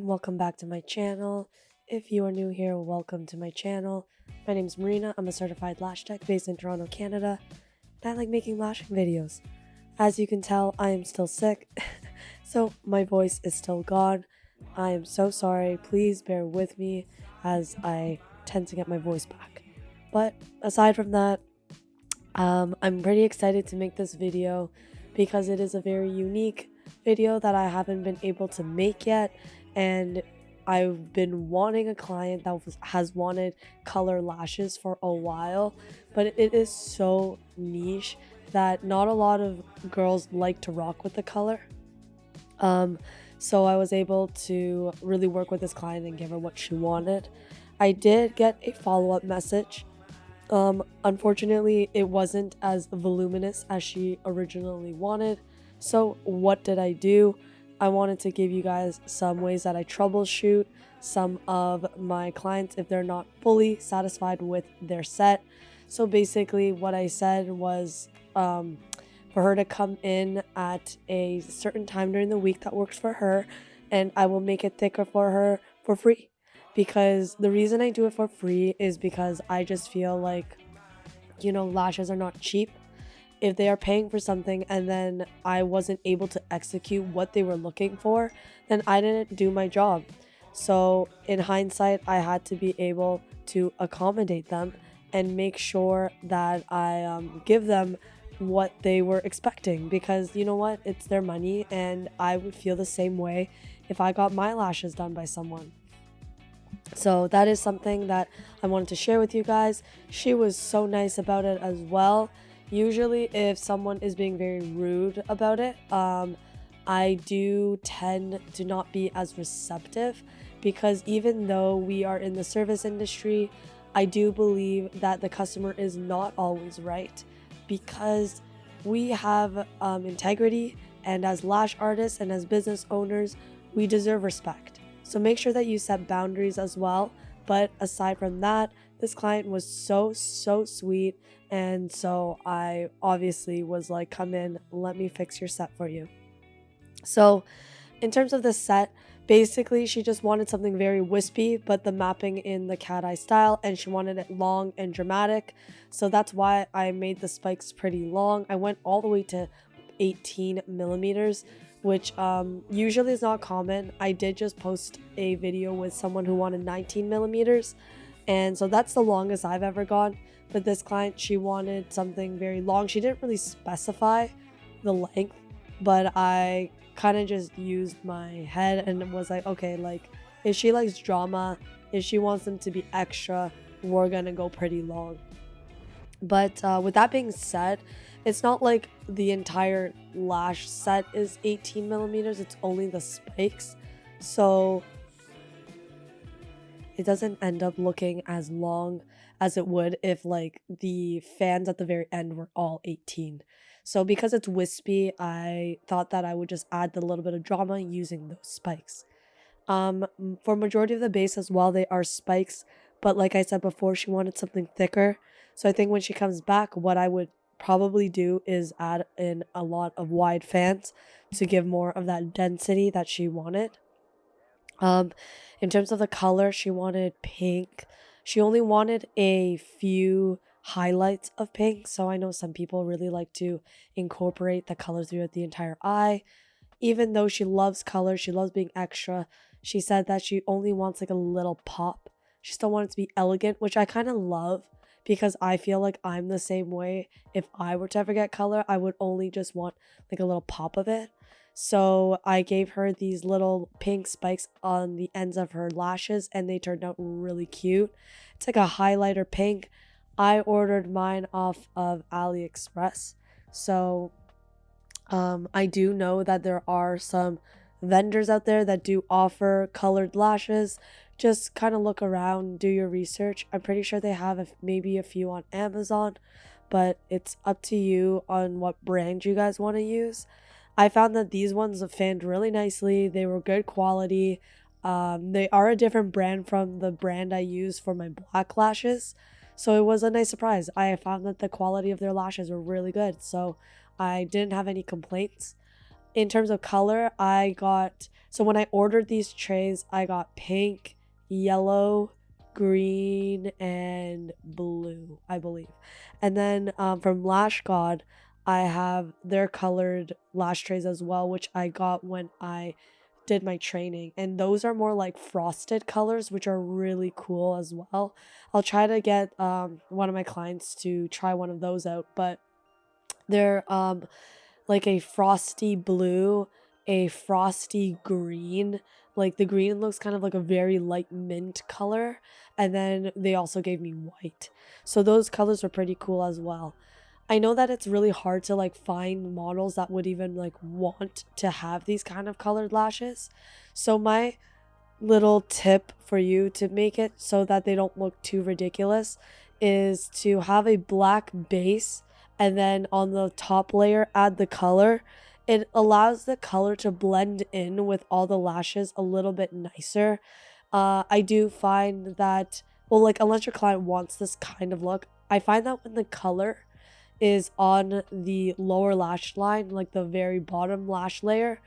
everyone, welcome back to my channel. If you are new here, welcome to my channel. My name is Marina. I'm a certified lash tech based in Toronto, Canada, and I like making lashing videos. As you can tell, I am still sick, so my voice is still gone. I am so sorry. Please bear with me as I tend to get my voice back. But aside from that, I'm pretty excited to make this video because it is a very unique video that I haven't been able to make yet, and I've been wanting a client that has wanted color lashes for a while, but it is so niche that not a lot of girls like to rock with the color. So I was able to really work with this client and give her what she wanted. I did get a follow-up message. Unfortunately, it wasn't as voluminous as she originally wanted. So what did I do? I wanted to give you guys some ways that I troubleshoot some of my clients if they're not fully satisfied with their set. So basically what I said was for her to come in at a certain time during the week that works for her, and I will make it thicker for her for free. Because the reason I do it for free is because I just feel like, you know, lashes are not cheap. If they are paying for something and then I wasn't able to execute what they were looking for, then I didn't do my job. So in hindsight, I had to be able to accommodate them and make sure that I give them what they were expecting, because you know what, it's their money, and I would feel the same way if I got my lashes done by someone. So that is something that I wanted to share with you guys. She was so nice about it as well. Usually if someone is being very rude about it, I do tend to not be as receptive, because even though we are in the service industry, I do believe that the customer is not always right, because we have integrity, and as lash artists and as business owners, we deserve respect. So make sure that you set boundaries as well. But aside from that, this client was so sweet, and so I obviously was like, come in, let me fix your set for you. So in terms of the set, basically she just wanted something very wispy, but the mapping in the cat eye style, and she wanted it long and dramatic. So that's why I made the spikes pretty long. I went all the way to 18 millimeters, which usually is not common. I did just post a video with someone who wanted 19 millimeters, and so that's the longest I've ever gone. But this client, she wanted something very long. She didn't really specify the length, but I kind of just used my head and was like, okay, like if she likes drama, if she wants them to be extra, we're gonna go pretty long. But with that being said, it's not like the entire lash set is 18 millimeters. It's only the spikes. So it doesn't end up looking as long as it would if like the fans at the very end were all 18. So because it's wispy, I thought that I would just add the little bit of drama using those spikes. For majority of the base as well, they are spikes. But like I said before, she wanted something thicker. So I think when she comes back, what I would probably do is add in a lot of wide fans to give more of that density that she wanted. In terms of the color, she wanted pink. She only wanted a few highlights of pink, so I know some people really like to incorporate the color throughout the entire eye. Even though she loves color, she loves being extra, she said that she only wants like a little pop. She still wanted to be elegant, which I kind of love, because I feel like I'm the same way. If I were to ever get color, I would only just want like a little pop of it. So I gave her these little pink spikes on the ends of her lashes, and they turned out really cute. It's like a highlighter pink. I ordered mine off of AliExpress. So I do know that there are some vendors out there that do offer colored lashes. Just kind of look around, do your research. I'm pretty sure they have maybe a few on Amazon, but it's up to you on what brand you guys want to use. I found that these ones fanned really nicely. They were good quality. They are a different brand from the brand I use for my black lashes. So it was a nice surprise. I found that the quality of their lashes were really good. So I didn't have any complaints. in terms of color, I got, so when I ordered these trays, I got pink, yellow, green, and blue, I believe. And then from LashGod, I have their colored lash trays as well, which I got when I did my training. And those are more like frosted colors, which are really cool as well. I'll try to get one of my clients to try one of those out, but they're like a frosty blue, a frosty green. Like the green looks kind of like a very light mint color, and then they also gave me white. So those colors were pretty cool as well. I know that it's really hard to like find models that would even like want to have these kind of colored lashes. So my little tip for you to make it so that they don't look too ridiculous is to have a black base and then on the top layer add the color. It allows the color to blend in with all the lashes a little bit nicer. I do find that, well, like unless your client wants this kind of look, I find that when the color is on the lower lash line, like the very bottom lash layer,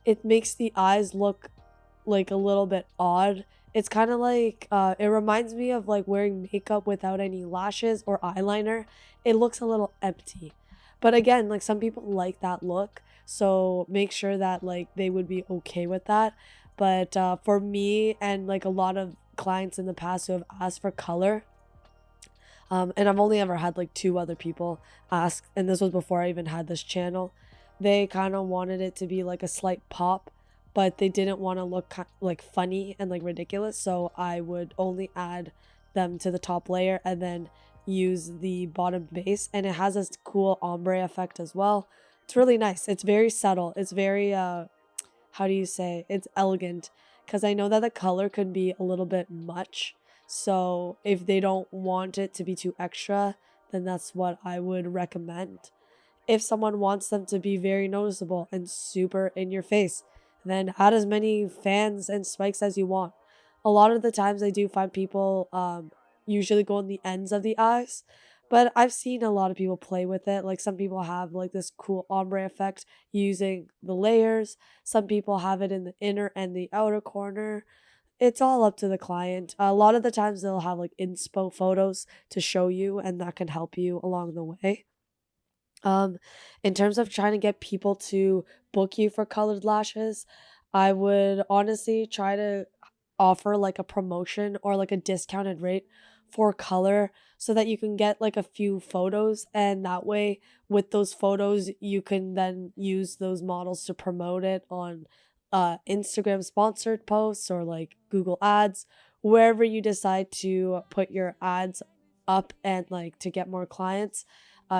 it makes the eyes look like a little bit odd. It's kind of like it reminds me of like wearing makeup without any lashes or eyeliner. It looks a little empty. But again, like some people like that look, so make sure that like they would be okay with that. But for me and like a lot of clients in the past who have asked for color, and I've only ever had like 2 other people ask, and this was before I even had this channel. They kind of wanted it to be like a slight pop, but they didn't want to look like funny and like ridiculous. So I would only add them to the top layer and then use the bottom base, and it has this cool ombre effect as well. It's really nice. It's very subtle. It's very how do you say, it's elegant, because I know that the color could be a little bit much. So if they don't want it to be too extra, then that's what I would recommend. If someone wants them to be very noticeable and super in your face, then add as many fans and spikes as you want. A lot of the times I do find people usually go on the ends of the eyes, but I've seen a lot of people play with it. Like some people have like this cool ombre effect using the layers. Some people have it in the inner and the outer corner. It's all up to the client. A lot of the times they'll have like inspo photos to show you, and that can help you along the way. Um, in terms of trying to get people to book you for colored lashes, I would honestly try to offer like a promotion or like a discounted rate for color so that you can get like a few photos, and that way with those photos you can then use those models to promote it on Instagram sponsored posts or like Google ads, wherever you decide to put your ads up and like to get more clients.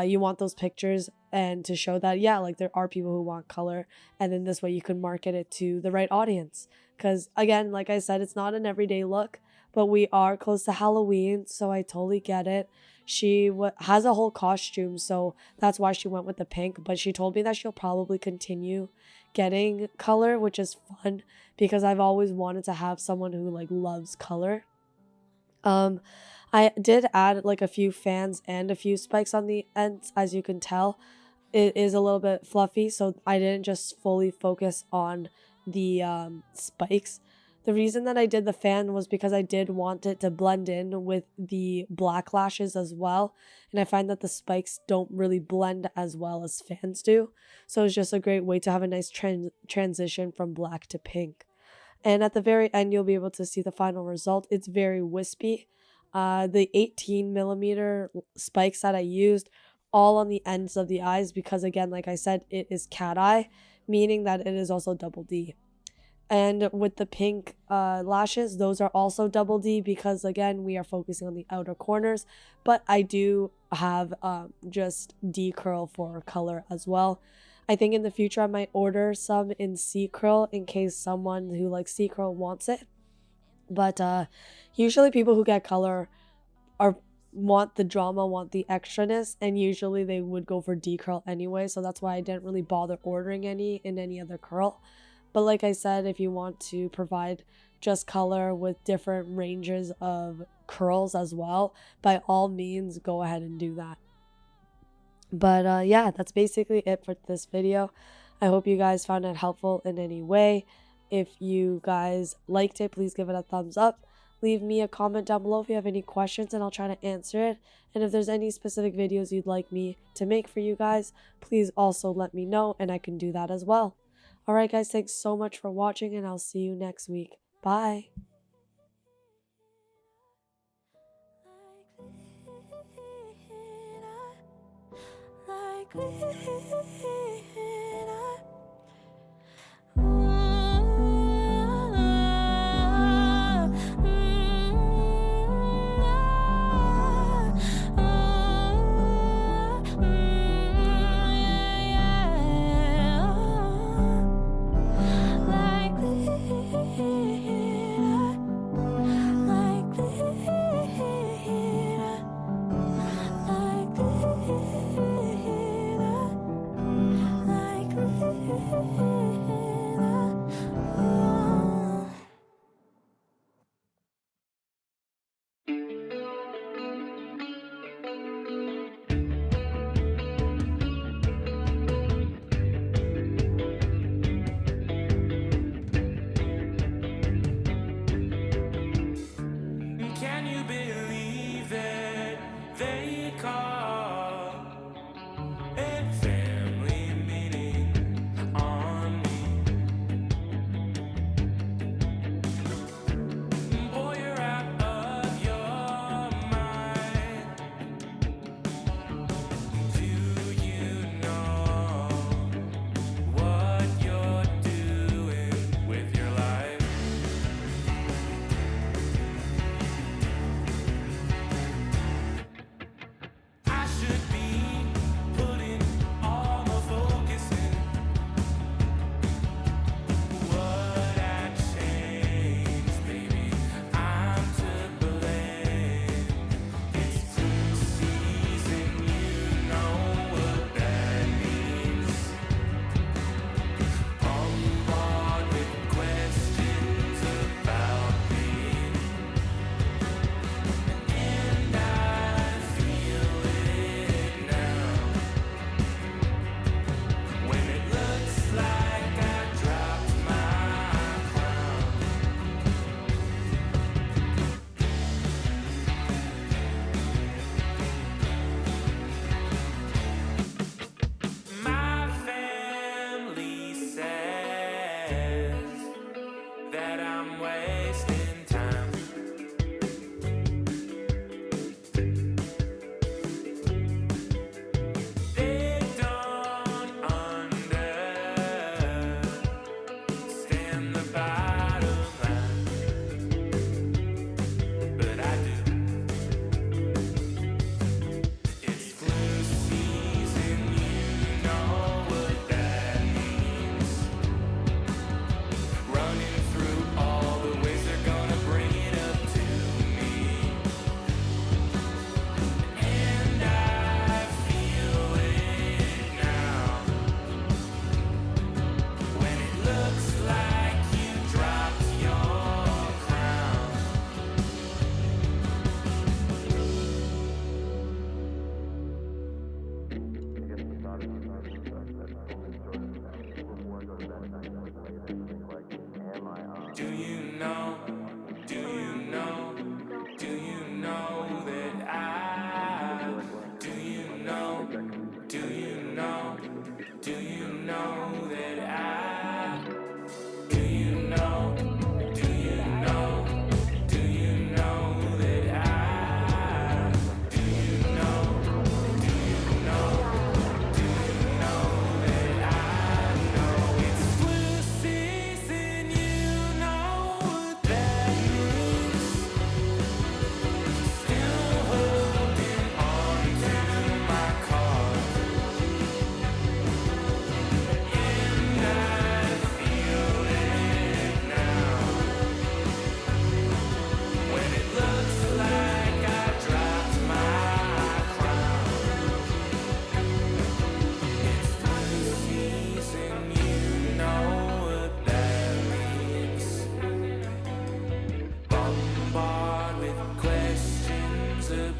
You want those pictures and to show that, yeah, like there are people who want color, and then this way you can market it to the right audience. Because again, like I said, it's not an everyday look, but we are close to Halloween, so I totally get it. She has a whole costume, so that's why she went with the pink, but she told me that she'll probably continue getting color, which is fun because I've always wanted to have someone who like loves color. um I did add like a few fans and a few spikes on the ends. As you can tell, it is a little bit fluffy, so I didn't just fully focus on the spikes. The reason that I did the fan was because I did want it to blend in with the black lashes as well, and I find that the spikes don't really blend as well as fans do, so it's just a great way to have a nice transition from black to pink. And at the very end, you'll be able to see the final result. It's very wispy. The 18mm spikes that I used, all on the ends of the eyes, because again, like I said, it is cat eye, meaning that it is also double D. And with the pink lashes, those are also double D because again, we are focusing on the outer corners, but I do have just D curl for color as well. I think in the future I might order some in C curl in case someone who likes C curl wants it. But usually people who get color are want the drama, want the extraness, and usually they would go for D curl anyway, so that's why I didn't really bother ordering any in any other curl. But like I said, if you want to provide just color with different ranges of curls as well, by all means go ahead and do that. But yeah, that's basically it for this video. I hope you guys found it helpful in any way. If you guys liked it, please give it a thumbs up. Leave me a comment down below if you have any questions and I'll try to answer it. And if there's any specific videos you'd like me to make for you guys, please also let me know and I can do that as well. Alright guys, thanks so much for watching and I'll see you next week. Bye!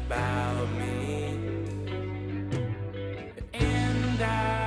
about me, and I